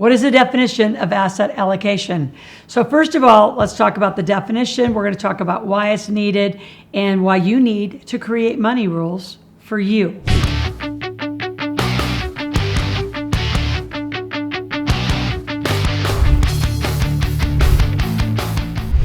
What is the definition of asset allocation? So first of all, let's talk about the definition. We're going to talk about why it's needed and why you need to create money rules for you.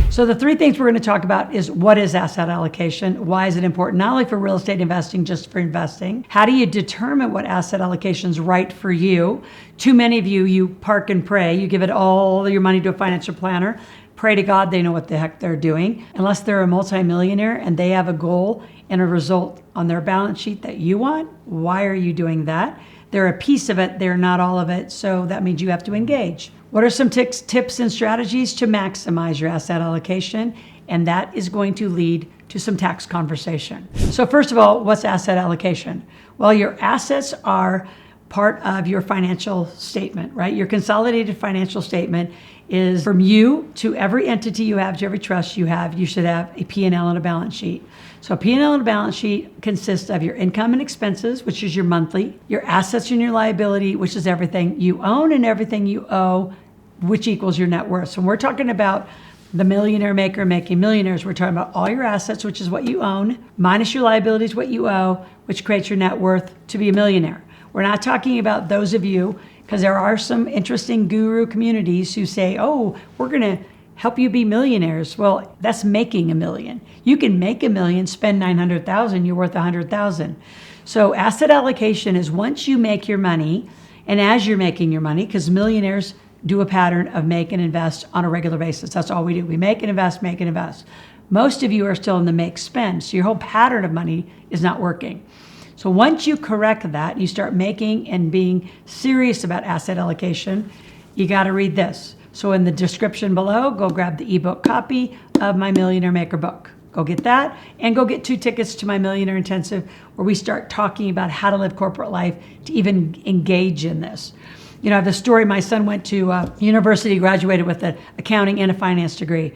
So the three things we're going to talk about is what is asset allocation? Why is it important, not only for real estate investing, just for investing? How do you determine what asset allocation is right for you? Too many of you park and pray. You give it all your money to a financial planner. Pray to God they know what the heck they're doing. Unless they're a multimillionaire and they have a goal and a result on their balance sheet that you want, why are you doing that? They're a piece of it, they're not all of it, so that means you have to engage. What are some tips and strategies to maximize your asset allocation? And that is going to lead to some tax conversation. So first of all, what's asset allocation? Well, your assets are part of your financial statement, right? Your consolidated financial statement is from you to every entity you have, to every trust you have, you should have a P&L and a balance sheet. So a P&L and a balance sheet consists of your income and expenses, which is your monthly, your assets and your liability, which is everything you own and everything you owe, which equals your net worth. So when we're talking about the millionaire maker making millionaires, we're talking about all your assets, which is what you own, minus your liabilities, what you owe, which creates your net worth to be a millionaire. We're not talking about those of you, because there are some interesting guru communities who say, oh, we're going to help you be millionaires. Well, that's making $1 million. You can make $1 million, spend $900,000, you're worth $100,000. So asset allocation is once you make your money, and as you're making your money, because millionaires do a pattern of make and invest on a regular basis. That's all we do. We make and invest, make and invest. Most of you are still in the make spend. So your whole pattern of money is not working. So once you correct that, you start making and being serious about asset allocation, you got to read this. So in the description below, go grab the ebook copy of my Millionaire Maker book. Go get that, and go get 2 tickets to my Millionaire Intensive, where we start talking about how to live corporate life to even engage in this. You know, I have the story, my son went to university, graduated with an accounting and a finance degree.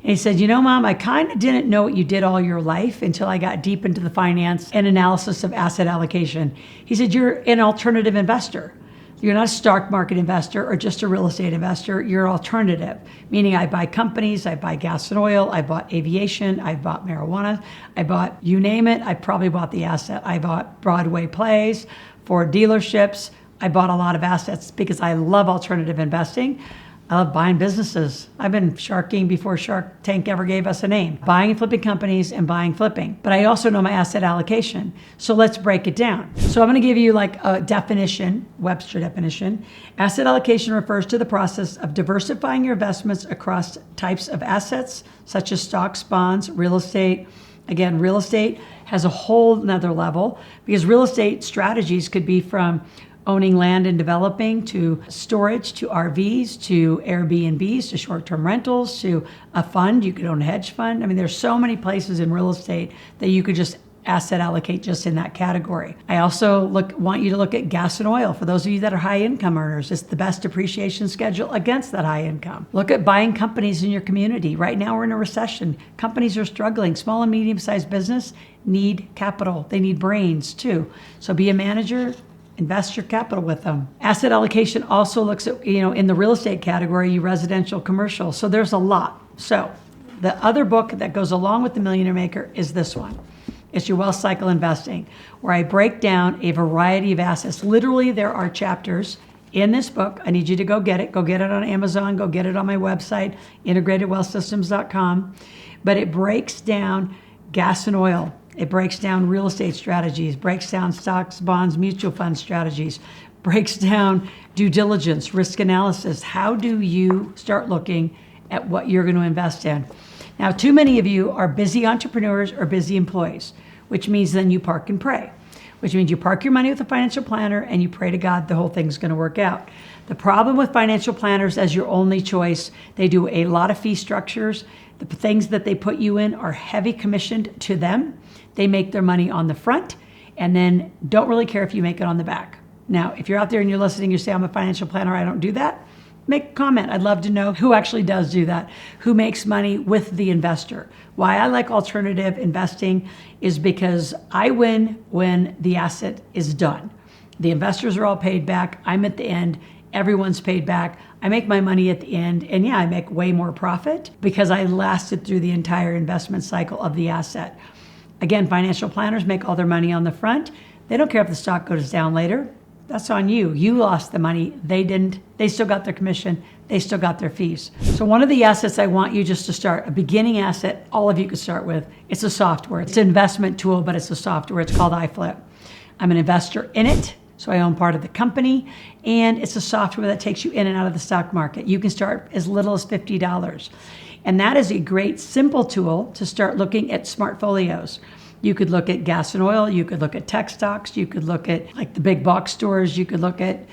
And he said, you know, Mom, I kind of didn't know what you did all your life until I got deep into the finance and analysis of asset allocation. He said, you're an alternative investor. You're not a stock market investor or just a real estate investor. You're alternative, meaning I buy companies, I buy gas and oil, I bought aviation, I bought marijuana, I bought, you name it, I probably bought the asset. I bought Broadway plays, for dealerships. I bought a lot of assets because I love alternative investing. I love buying businesses. I've been sharking before Shark Tank ever gave us a name. Buying and flipping companies and buying flipping. But I also know my asset allocation. So let's break it down. So I'm going to give you like a definition, Webster definition. Asset allocation refers to the process of diversifying your investments across types of assets, such as stocks, bonds, real estate. Again, real estate has a whole nother level because real estate strategies could be from owning land and developing, to storage, to RVs, to Airbnbs, to short-term rentals, to a fund. You could own a hedge fund. I mean, there's so many places in real estate that you could just asset allocate just in that category. I also want you to look at gas and oil. For those of you that are high income earners, it's the best depreciation schedule against that high income. Look at buying companies in your community. Right now we're in a recession. Companies are struggling. Small and medium-sized business need capital. They need brains too. So be a manager. Invest your capital with them. Asset allocation also looks at, in the real estate category, residential, commercial. So there's a lot. So the other book that goes along with the Millionaire Maker is this one. It's your Wealth Cycle Investing, where I break down a variety of assets. Literally, there are chapters in this book. I need you to go get it. Go get it on Amazon. Go get it on my website, integratedwealthsystems.com. But it breaks down gas and oil. It breaks down real estate strategies, breaks down stocks, bonds, mutual fund strategies, breaks down due diligence, risk analysis. How do you start looking at what you're going to invest in? Now, too many of you are busy entrepreneurs or busy employees, which means then you park and pray, which means you park your money with a financial planner and you pray to God the whole thing's going to work out. The problem with financial planners as your only choice, they do a lot of fee structures. The things that they put you in are heavy commissioned to them. They make their money on the front and then don't really care if you make it on the back. Now, if you're out there and you're listening, you say, I'm a financial planner, I don't do that. Make a comment. I'd love to know who actually does do that, who makes money with the investor. Why I like alternative investing is because I win when the asset is done. The investors are all paid back. I'm at the end Everyone's paid back. I make my money at the end, and yeah, I make way more profit because I lasted through the entire investment cycle of the asset. Again, financial planners make all their money on the front. They don't care if the stock goes down later. That's on you. You lost the money. They didn't. They still got their commission. They still got their fees. So one of the assets I want you just to start, a beginning asset, all of you could start with, it's a software. It's an investment tool, but it's a software. It's called iFlip. I'm an investor in it, so I own part of the company, and it's a software that takes you in and out of the stock market. You can start as little as $50. And that is a great, simple tool to start looking at smartfolios. You could look at gas and oil, you could look at tech stocks, you could look at like the big box stores, you could look at,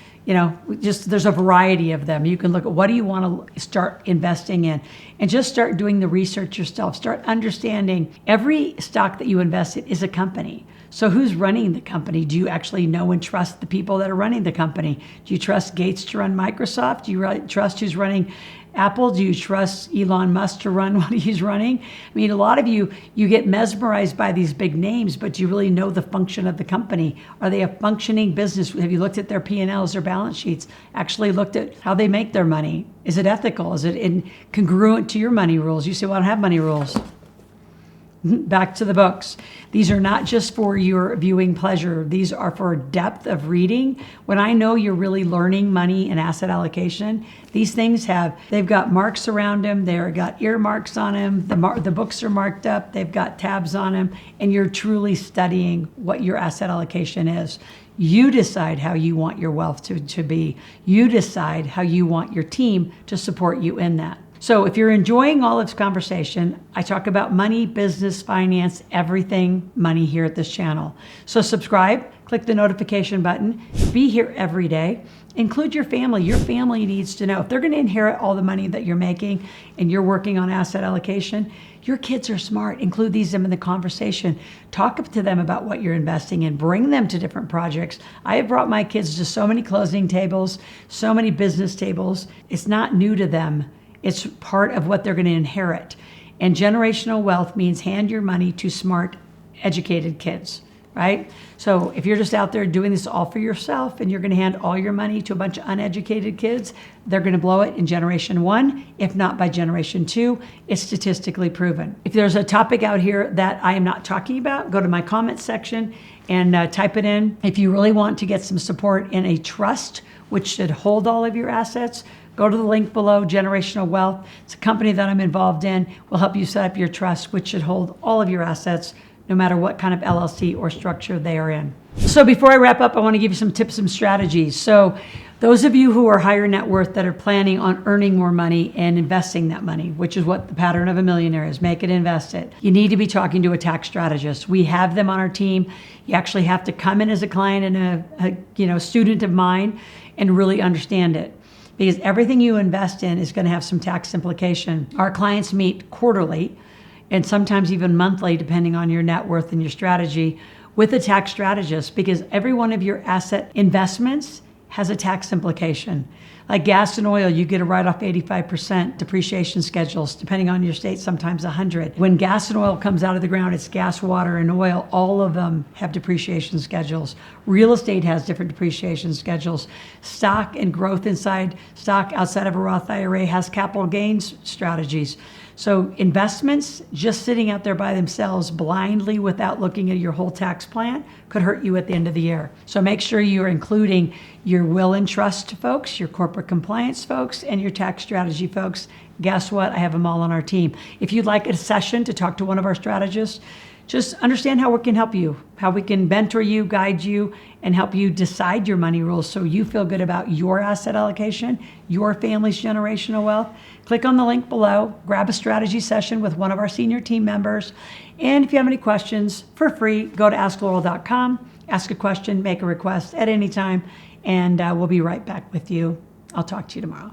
just there's a variety of them. You can look at what do you want to start investing in and just start doing the research yourself. Start understanding every stock that you invest in is a company. So who's running the company? Do you actually know and trust the people that are running the company? Do you trust Gates to run Microsoft? Do you trust who's running Apple? Do you trust Elon Musk to run what he's running? I mean, a lot of you get mesmerized by these big names, but do you really know the function of the company? Are they a functioning business? Have you looked at their P&Ls, their balance sheets? Actually looked at how they make their money? Is it ethical? Is it congruent to your money rules? You say, well, I don't have money rules. Back to the books. These are not just for your viewing pleasure. These are for depth of reading. When I know you're really learning money and asset allocation, these things they've got marks around them. They've got earmarks on them. The books are marked up. They've got tabs on them. And you're truly studying what your asset allocation is. You decide how you want your wealth to be. You decide how you want your team to support you in that. So if you're enjoying all this conversation, I talk about money, business, finance, everything money here at this channel. So subscribe, click the notification button, be here every day. Include your family. Your family needs to know. If they're going to inherit all the money that you're making and you're working on asset allocation, your kids are smart. Include them in the conversation. Talk to them about what you're investing in. Bring them to different projects. I have brought my kids to so many closing tables, so many business tables. It's not new to them. It's part of what they're going to inherit. And generational wealth means hand your money to smart, educated kids, right? So if you're just out there doing this all for yourself and you're going to hand all your money to a bunch of uneducated kids, they're going to blow it in generation 1, if not by generation 2. It's statistically proven. If there's a topic out here that I am not talking about, go to my comment section and type it in. If you really want to get some support in a trust, which should hold all of your assets, go to the link below, Generational Wealth. It's a company that I'm involved in. We'll help you set up your trust, which should hold all of your assets, no matter what kind of LLC or structure they are in. So before I wrap up, I want to give you some tips and strategies. So those of you who are higher net worth that are planning on earning more money and investing that money, which is what the pattern of a millionaire is, make it, invest it. You need to be talking to a tax strategist. We have them on our team. You actually have to come in as a client and a student of mine and really understand it. Because everything you invest in is going to have some tax implication. Our clients meet quarterly and sometimes even monthly, depending on your net worth and your strategy, with a tax strategist, because every one of your asset investments has a tax implication. Like gas and oil, you get a write-off 85%, depreciation schedules, depending on your state, sometimes 100. When gas and oil comes out of the ground, it's gas, water, and oil. All of them have depreciation schedules. Real estate has different depreciation schedules. Stock and growth inside stock outside of a Roth IRA has capital gains strategies. So investments just sitting out there by themselves blindly without looking at your whole tax plan could hurt you at the end of the year. So make sure you're including your will and trust folks, your corporate compliance folks, and your tax strategy folks. Guess what? I have them all on our team. If you'd like a session to talk to one of our strategists, just understand how we can help you, how we can mentor you, guide you, and help you decide your money rules so you feel good about your asset allocation, your family's generational wealth. Click on the link below, grab a strategy session with one of our senior team members. And if you have any questions, for free, go to askloral.com, ask a question, make a request at any time, and we'll be right back with you. I'll talk to you tomorrow.